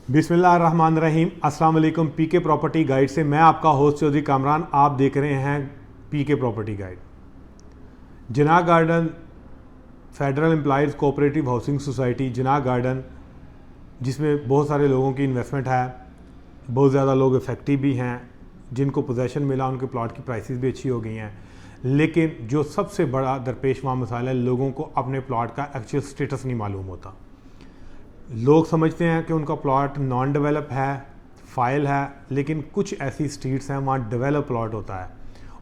बिस्मिल्लाहिर्रहमानिर्रहीम। अस्सलाम वालेकुम। पीके प्रॉपर्टी गाइड से मैं आपका होस्ट चौधरी कामरान। आप देख रहे हैं PK Property Guide. Jinnah Garden Federal Employees Cooperative Housing Society Jinnah Garden, जिसमें बहुत सारे लोगों की इन्वेस्टमेंट है, बहुत ज़्यादा लोग इफेक्टिव भी हैं, जिनको पोजेसन मिला उनके प्लॉट की प्राइसेस भी अच्छी हो गई हैं। लेकिन जो सबसे बड़ा दरपेश वहाँ मसाला है, लोगों को अपने प्लॉट का एक्चुअल स्टेटस नहीं मालूम होता। लोग समझते हैं कि उनका प्लॉट नॉन डेवलप है, फाइल है, लेकिन कुछ ऐसी स्ट्रीट्स हैं वहाँ डेवलप प्लॉट होता है।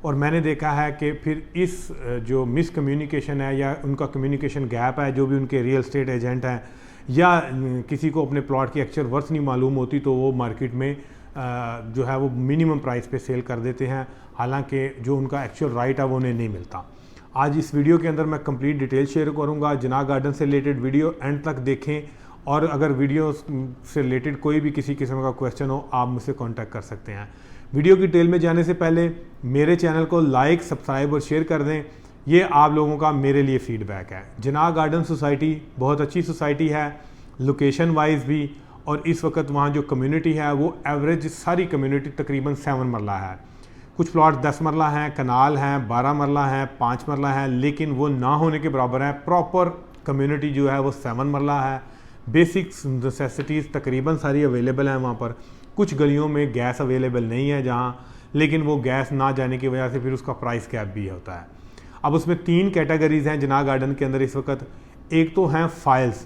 और मैंने देखा है कि फिर इस जो मिस कम्युनिकेशन है या उनका कम्युनिकेशन गैप है, जो भी उनके रियल एस्टेट एजेंट हैं या किसी को अपने प्लॉट की एक्चुअल वर्थ नहीं मालूम होती, तो वो मार्केट में जो है वो मिनिमम प्राइस पे सेल कर देते हैं, हालांकि जो उनका एक्चुअल राइट है वो उन्हें नहीं मिलता। आज इस वीडियो के अंदर मैं कंप्लीट डिटेल शेयर करूँगा। जिनाह गार्डन से रिलेटेड वीडियो एंड तक देखें, और अगर वीडियो से रिलेटेड कोई भी किसी किस्म का क्वेश्चन हो, आप मुझसे कांटेक्ट कर सकते हैं। वीडियो की डिटेल में जाने से पहले मेरे चैनल को लाइक, सब्सक्राइब और शेयर कर दें। ये आप लोगों का मेरे लिए फीडबैक है। जिनाह गार्डन सोसाइटी बहुत अच्छी सोसाइटी है, लोकेशन वाइज भी, और इस वक्त वहाँ जो कम्युनिटी है वो एवरेज सारी कम्युनिटी तकरीबन 7 मरला है। कुछ प्लॉट 10 मरला हैं, कनाल हैं, 12 मरला हैं, 5 मरला हैं, लेकिन वो ना होने के बराबर है। प्रॉपर कम्युनिटी जो है वो 7 मरला है। बेसिक्स नेसेसिटीज़ तकरीबन सारी अवेलेबल हैं वहाँ पर। कुछ गलियों में गैस अवेलेबल नहीं है जहाँ, लेकिन वो गैस ना जाने की वजह से फिर उसका प्राइस कैप भी होता है। अब उसमें 3 कैटेगरीज़ हैं जिनाह गार्डन के अंदर इस वक्त। एक तो हैं फाइल्स,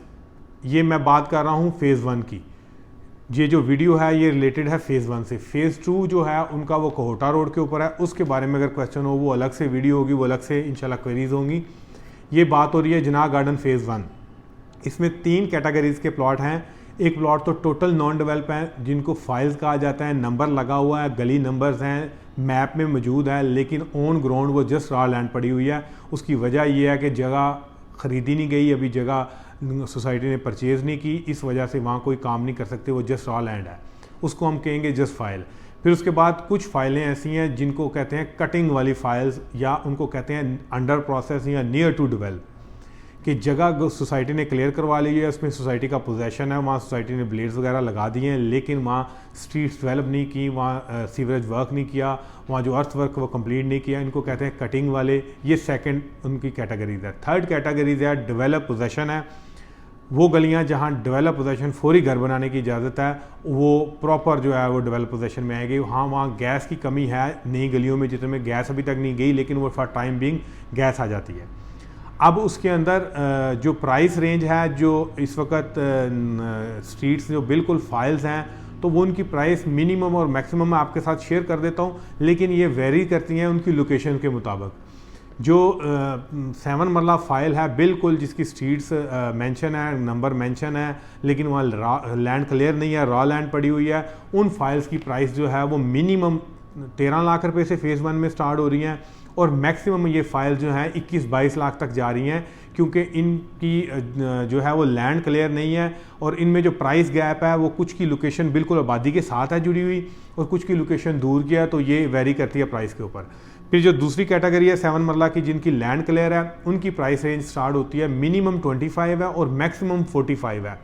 ये मैं बात कर रहा हूँ फ़ेज़ 1 की। ये जो वीडियो है ये रिलेटेड है फ़ेज़ 1 से। फ़ेज़ 2 जो है उनका वो कोहोटा रोड के ऊपर है, उसके बारे में अगर क्वेश्चन हो वो अलग से वीडियो होगी, वो अलग से इंशाल्लाह क्वेरीज होंगी। ये बात हो रही है जिनाह गार्डन फ़ेज़ 1। इसमें 3 कैटेगरीज़ के प्लॉट हैं। एक प्लॉट तो टोटल नॉन डेवलप हैं, जिनको फाइल्स कहा जाता है, नंबर लगा हुआ है, गली नंबर्स हैं, मैप में मौजूद है, लेकिन ऑन ग्राउंड वो जस्ट रॉ लैंड पड़ी हुई है। उसकी वजह यह है कि जगह ख़रीदी नहीं गई, अभी जगह सोसाइटी ने परचेज़ नहीं की, इस वजह से वहाँ कोई काम नहीं कर सकते, वो जस्ट रॉ लैंड है, उसको हम कहेंगे जस्ट फाइल। फिर उसके बाद कुछ फाइलें ऐसी हैं जिनको कहते हैं कटिंग वाली फाइल्स, या उनको कहते हैं अंडर प्रोसेस या नियर टू डेवलप, कि जगह सोसाइटी ने क्लियर करवा ली है, उसमें सोसाइटी का पोजेसन है, वहाँ सोसाइटी ने ब्लेड्स वगैरह लगा दिए हैं, लेकिन वहाँ स्ट्रीट्स डेवलप नहीं की, वहाँ सीवरेज वर्क नहीं किया, वहाँ जो अर्थ वर्क वो कंप्लीट नहीं किया। इनको कहते हैं कटिंग वाले। ये सेकंड उनकी कैटेगरीज है। थर्ड कैटेगरीज है डेवलप पोजेसन है। वो गलियाँ जहाँ डेवलप पोजेसन फौरी घर बनाने की इजाज़त है, वो प्रॉपर जो है वो डेवलप पोजेसन में आएगी। हाँ, वहाँ गैस की कमी है नई गलियों में, जितने गैस अभी तक नहीं गई, लेकिन वो फॉर टाइम बिंग गैस आ जाती है। अब उसके अंदर जो प्राइस रेंज है, जो इस वक्त स्ट्रीट्स जो बिल्कुल फाइल्स हैं, तो वो उनकी प्राइस मिनिमम और मैक्सिमम मैं आपके साथ शेयर कर देता हूँ, लेकिन ये वेरी करती हैं उनकी लोकेशन के मुताबिक। जो 7 मरला फाइल है बिल्कुल, जिसकी स्ट्रीट्स मेंशन है, नंबर मेंशन है, लेकिन वहाँ लैंड क्लियर नहीं है, रॉ लैंड पड़ी हुई है, उन फाइल्स की प्राइस जो है वो मिनिमम 13 लाख रुपए से फ़ेज़ 1 में स्टार्ट हो रही हैं, और मैक्सिमम ये फाइल जो हैं 21-22 लाख तक जा रही हैं, क्योंकि इनकी जो है वो लैंड क्लियर नहीं है, और इनमें जो प्राइस गैप है वो कुछ की लोकेशन बिल्कुल आबादी के साथ है जुड़ी हुई, और कुछ की लोकेशन दूर की है, तो ये वेरी करती है प्राइस के ऊपर। फिर जो दूसरी कैटेगरी है 7 मरला की, जिनकी लैंड क्लियर है, उनकी प्राइस रेंज स्टार्ट होती है मिनिमम 25 है और मैक्सिमम 45 है।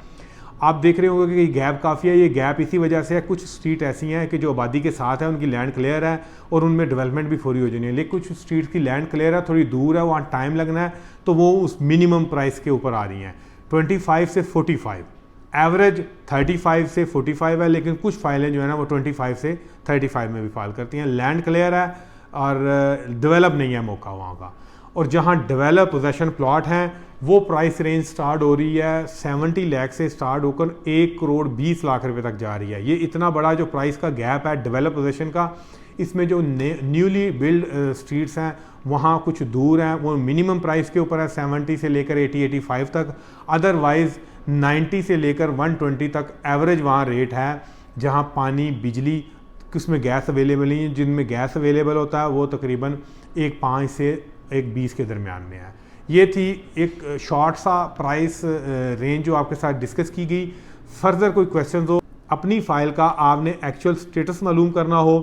आप देख रहे होंगे कि गैप काफ़ी है। ये गैप इसी वजह से है, कुछ स्ट्रीट ऐसी हैं कि जो आबादी के साथ है, उनकी लैंड क्लियर है और उनमें डेवलपमेंट भी फौरी हो जानी है, लेकिन कुछ स्ट्रीट की लैंड क्लियर है, थोड़ी दूर है, वहाँ टाइम लगना है, तो वो उस मिनिमम प्राइस के ऊपर आ रही हैं। 25 से 45, एवरेज 35 से 45 है, लेकिन कुछ फाइलें जो है ना वो 25 से 35 में भी फाइल करती हैं। लैंड क्लियर है और डेवलप नहीं है मौका वहाँ का। और जहाँ डेवलप पोजेसन प्लॉट हैं, वो प्राइस रेंज स्टार्ट हो रही है 70 लाख से स्टार्ट होकर 1 करोड़ 20 लाख रुपए तक जा रही है। ये इतना बड़ा जो प्राइस का गैप है डेवलप पोजेसन का। इसमें जो न्यूली बिल्ड स्ट्रीट्स हैं वहाँ कुछ दूर हैं, वो मिनिमम प्राइस के ऊपर है, 70 से लेकर 80-85 तक। अदरवाइज़ 90 से लेकर 120 तक एवरेज वहाँ रेट है, जहाँ पानी, बिजली, उसमें गैस अवेलेबल नहीं है। जिनमें गैस अवेलेबल होता है वो तकरीबन 1.5 से 1.20 के दरमियान में है। ये थी एक शॉर्ट सा प्राइस रेंज जो आपके साथ डिस्कस की गई। फर्दर कोई क्वेश्चन हो, अपनी फ़ाइल का आपने एक्चुअल स्टेटस मालूम करना हो,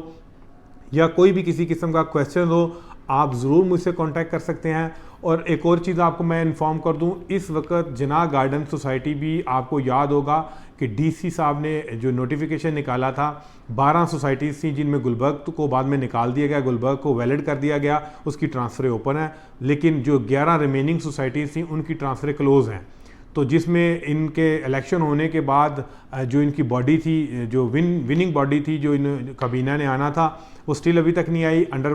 या कोई भी किसी किस्म का क्वेश्चन हो, आप ज़रूर मुझसे कांटेक्ट कर सकते हैं। और एक और चीज़ आपको मैं इन्फॉर्म कर दूं, इस वक्त जिनाह गार्डन सोसाइटी भी आपको याद होगा कि डीसी साहब ने जो नोटिफिकेशन निकाला था 12 सोसाइटीज़ थी जिनमें गुलबर्ग को बाद में निकाल दिया गया, गुलबर्ग को वैलिड कर दिया गया, उसकी ट्रांसफ़रें ओपन है, लेकिन जो 11 रिमेनिंग सोसाइटीज़ थी उनकी ट्रांसफ़रें क्लोज़ हैं। तो जिसमें इनके इलेक्शन होने के बाद जो इनकी बॉडी थी, जो विनिंग बॉडी थी, जो इन कबीना ने आना था, वो स्टिल अभी तक नहीं आई। अंडर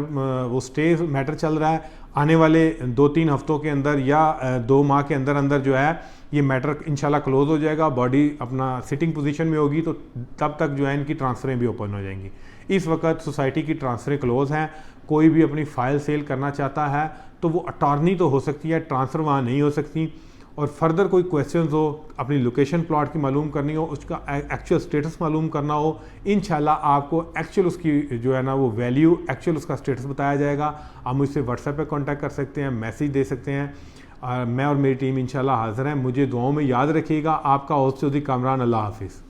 वो स्टे मैटर चल रहा है। आने वाले 2-3 हफ्तों के अंदर या 2 माह के अंदर अंदर जो है ये मैटर इंशाल्लाह क्लोज हो जाएगा, बॉडी अपना सिटिंग पोजीशन में होगी, तो तब तक जो है इनकी ट्रांसफ़रें भी ओपन हो जाएंगी। इस वक्त सोसाइटी की ट्रांसफ़रें क्लोज हैं। कोई भी अपनी फ़ाइल सेल करना चाहता है तो वो अटॉर्नी तो हो सकती है, ट्रांसफ़र वहाँ नहीं हो सकती। और फर्दर कोई क्वेश्चंस हो, अपनी लोकेशन प्लॉट की मालूम करनी हो, उसका एक्चुअल स्टेटस मालूम करना हो, इंशाल्लाह आपको एक्चुअल उसकी जो है ना वो वैल्यू, एक्चुअल उसका स्टेटस बताया जाएगा। आप मुझसे व्हाट्सएप पे कांटेक्ट कर सकते हैं, मैसेज दे सकते हैं। मैं और मेरी टीम इंशाल्लाह हाज़िर हैं। मुझे दुआओं में याद रखिएगा। आपका होस्ट चौधरी कामरान। अल्लाह हाफिज़।